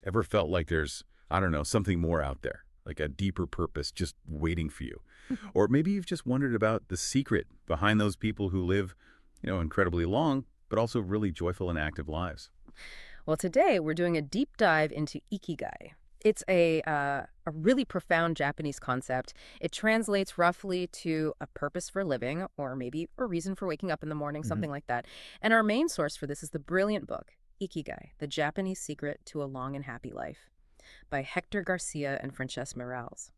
Ever felt like there's, I don't know, something more out there, like a deeper purpose just waiting for you? Or maybe you've just wondered about the secret behind those people who live, incredibly long, but also really joyful and active lives. Well, today we're doing a deep dive into Ikigai. It's a really profound Japanese concept. It translates roughly to a purpose for living, or maybe a reason for waking up in the morning, Hmm. something like that. And our main source for this is the brilliant book, Ikigai, The Japanese Secret to a Long and Happy Life, by Hector Garcia and Frances Morales.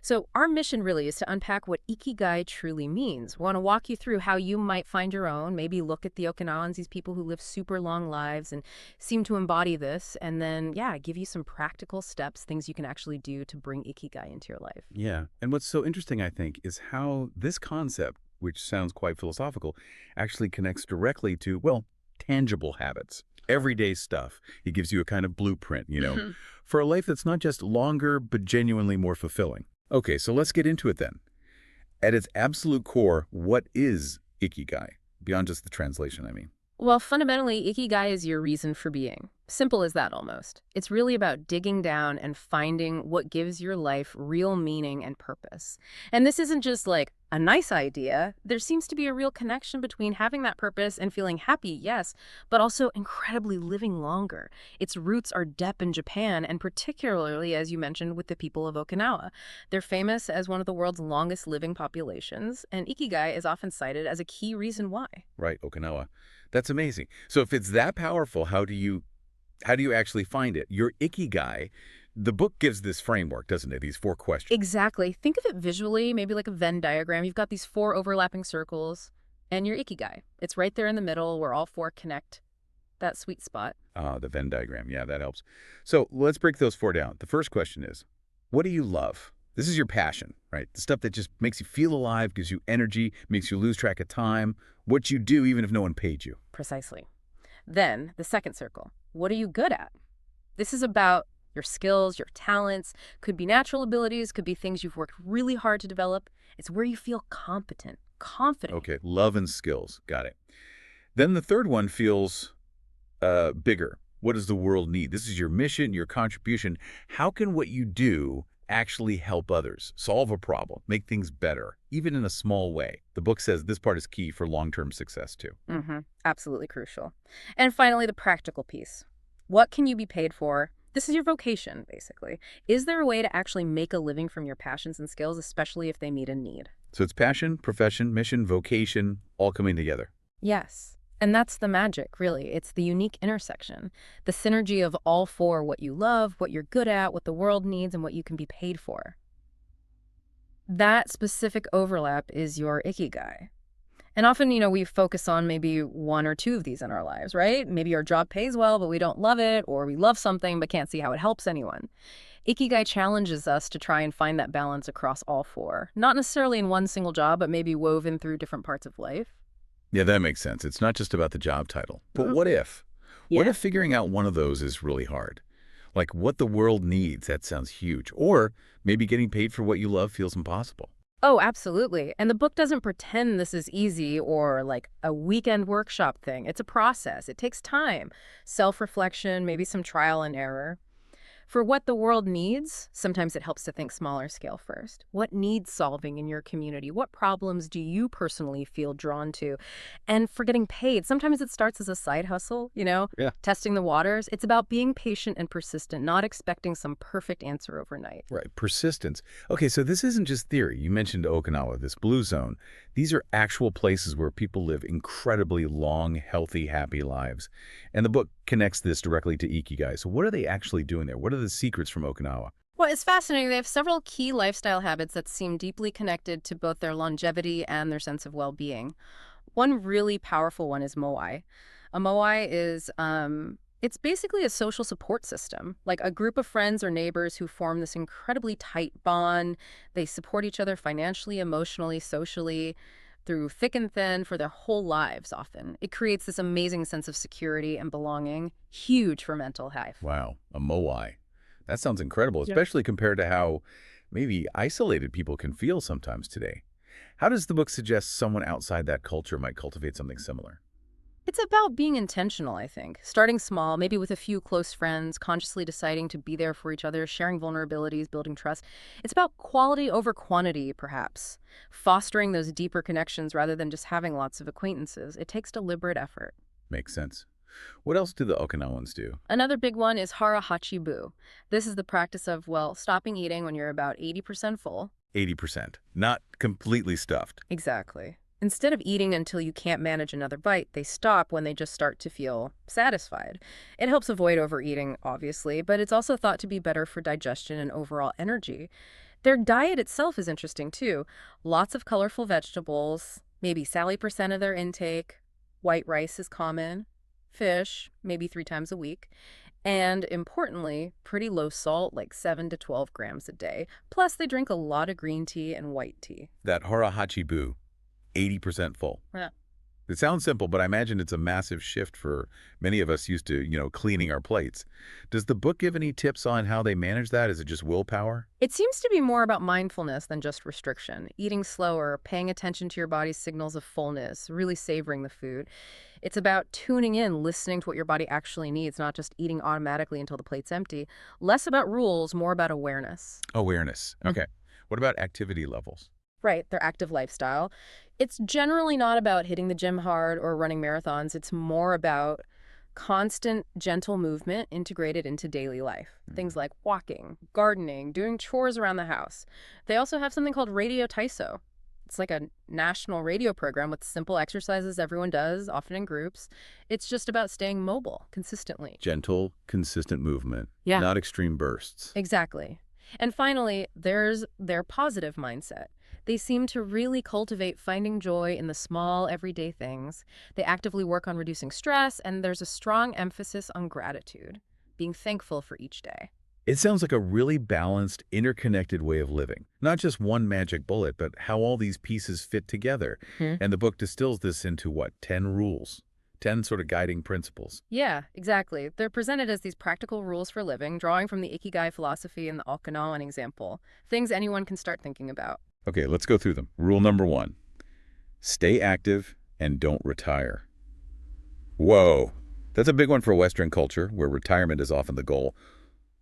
So, our mission really is to unpack what Ikigai truly means. We want to walk you through how you might find your own, maybe look at the Okinawans, these people who live super long lives and seem to embody this, and then, yeah, give you some practical steps, things you can actually do to bring Ikigai into your life. Yeah. And what's so interesting, I think, is how this concept, which sounds quite philosophical, actually connects directly to, well, tangible habits, everyday stuff. It gives you a kind of blueprint, for a life that's not just longer, but genuinely more fulfilling. Okay, so let's get into it then. At its absolute core, what is Ikigai? Beyond just the translation, I mean. Well, fundamentally, Ikigai is your reason for being. Simple as that almost. It's really about digging down and finding what gives your life real meaning and purpose. And this isn't just like a nice idea. There seems to be a real connection between having that purpose and feeling happy, yes, but also incredibly living longer. Its roots are deep in Japan, and particularly, as you mentioned, with the people of Okinawa. They're famous as one of the world's longest living populations, and Ikigai is often cited as a key reason why. Right, Okinawa. That's amazing. So if it's that powerful, how do you actually find it? Your Ikigai, the book gives this framework, doesn't it? These four questions. Exactly. Think of it visually, maybe like a Venn diagram. You've got these four overlapping circles and your Ikigai. It's right there in the middle where all four connect, that sweet spot. Ah, the Venn diagram. Yeah, that helps. So let's break those four down. The first question is, what do you love? This is your passion, right? The stuff that just makes you feel alive, gives you energy, makes you lose track of time, what you do even if no one paid you. Precisely. Then, the second circle. What are you good at? This is about your skills, your talents, could be natural abilities, could be things you've worked really hard to develop. It's where you feel competent, confident. Okay, love and skills. Got it. Then the third one feels bigger. What does the world need? This is your mission, your contribution. How can what you do actually help others, solve a problem, make things better, even in a small way? The book says this part is key for long-term success, too. Absolutely crucial. And finally, the practical piece. What can you be paid for? This is your vocation, basically. Is there a way to actually make a living from your passions and skills, especially if they meet a need? So it's passion, profession, mission, vocation, all coming together. Yes. And that's the magic, really. It's the unique intersection, the synergy of all four: what you love, what you're good at, what the world needs, and what you can be paid for. That specific overlap is your ikigai. And often, we focus on maybe one or two of these in our lives, right? Maybe our job pays well, but we don't love it, or we love something but can't see how it helps anyone. Ikigai challenges us to try and find that balance across all four, not necessarily in one single job, but maybe woven through different parts of life. Yeah, that makes sense. It's not just about the job title. But Mhm. what if? What Yeah. if figuring out one of those is really hard? Like what the world needs, that sounds huge. Or maybe getting paid for what you love feels impossible. Oh, absolutely. And the book doesn't pretend this is easy or like a weekend workshop thing. It's a process. It takes time, self-reflection, maybe some trial and error. For what the world needs, sometimes it helps to think smaller scale first. What needs solving in your community? What problems do you personally feel drawn to? And for getting paid, sometimes it starts as a side hustle, Yeah. testing the waters. It's about being patient and persistent, not expecting some perfect answer overnight. Right. Persistence. Okay, so this isn't just theory. You mentioned Okinawa, this blue zone. These are actual places where people live incredibly long, healthy, happy lives. And the book connects this directly to Ikigai. So what are they actually doing there? What are the secrets from Okinawa? Well, it's fascinating. They have several key lifestyle habits that seem deeply connected to both their longevity and their sense of well-being. One really powerful one is moai. A moai is it's basically a social support system, like a group of friends or neighbors who form this incredibly tight bond. They support each other financially, emotionally, socially, through thick and thin for their whole lives often. It creates this amazing sense of security and belonging, huge for mental health. Wow, a moai. That sounds incredible, Yeah. especially compared to how maybe isolated people can feel sometimes today. How does the book suggest someone outside that culture might cultivate something similar? It's about being intentional, I think. Starting small, maybe with a few close friends, consciously deciding to be there for each other, sharing vulnerabilities, building trust. It's about quality over quantity, perhaps. Fostering those deeper connections rather than just having lots of acquaintances. It takes deliberate effort. Makes sense. What else do the Okinawans do? Another big one is hara hachibu. This is the practice of, well, stopping eating when you're about 80% full. 80%. Not completely stuffed. Exactly. Instead of eating until you can't manage another bite, they stop when they just start to feel satisfied. It helps avoid overeating, obviously, but it's also thought to be better for digestion and overall energy. Their diet itself is interesting, too. Lots of colorful vegetables, maybe 70% of their intake. White rice is common. Fish, maybe 3 times a week. And importantly, pretty low salt, like 7 to 12 grams a day. Plus, they drink a lot of green tea and white tea. That hara-hachi-bu, 80% full. Yeah. It sounds simple, but I imagine it's a massive shift for many of us used to, cleaning our plates. Does the book give any tips on how they manage that? Is it just willpower? It seems to be more about mindfulness than just restriction. Eating slower, paying attention to your body's signals of fullness, really savoring the food. It's about tuning in, listening to what your body actually needs, not just eating automatically until the plate's empty. Less about rules, more about awareness. Awareness. Okay. What about activity levels? Right, their active lifestyle. It's generally not about hitting the gym hard or running marathons. It's more about constant, gentle movement integrated into daily life. Things like walking, gardening, doing chores around the house. They also have something called Radio Taiso. It's like a national radio program with simple exercises everyone does, often in groups. It's just about staying mobile consistently. Gentle, consistent movement, Yeah. not extreme bursts. Exactly. And finally, there's their positive mindset. They seem to really cultivate finding joy in the small, everyday things. They actively work on reducing stress, and there's a strong emphasis on gratitude, being thankful for each day. It sounds like a really balanced, interconnected way of living. Not just one magic bullet, but how all these pieces fit together. And the book distills this into, what, 10 rules? 10 sort of guiding principles. Yeah, exactly. They're presented as these practical rules for living, drawing from the Ikigai philosophy and the Okinawan example. Things anyone can start thinking about. Okay, let's go through them. Rule number 1, stay active and don't retire. Whoa, that's a big one for Western culture, where retirement is often the goal.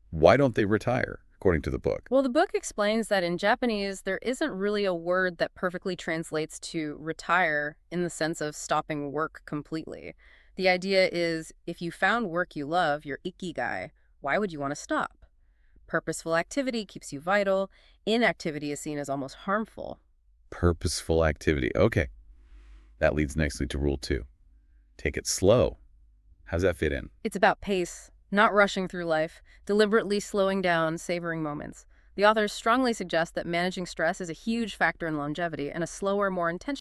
Why don't they retire, according to the book? Well, the book explains that in Japanese, there isn't really a word that perfectly translates to retire in the sense of stopping work completely. The idea is, if you found work you love, your Ikigai, why would you want to stop? Purposeful activity keeps you vital. Inactivity is seen as almost harmful. Purposeful activity. Okay. That leads nicely to rule 2. Take it slow. How's that fit in? It's about pace, not rushing through life, deliberately slowing down, savoring moments. The authors strongly suggest that managing stress is a huge factor in longevity, and a slower, more intentional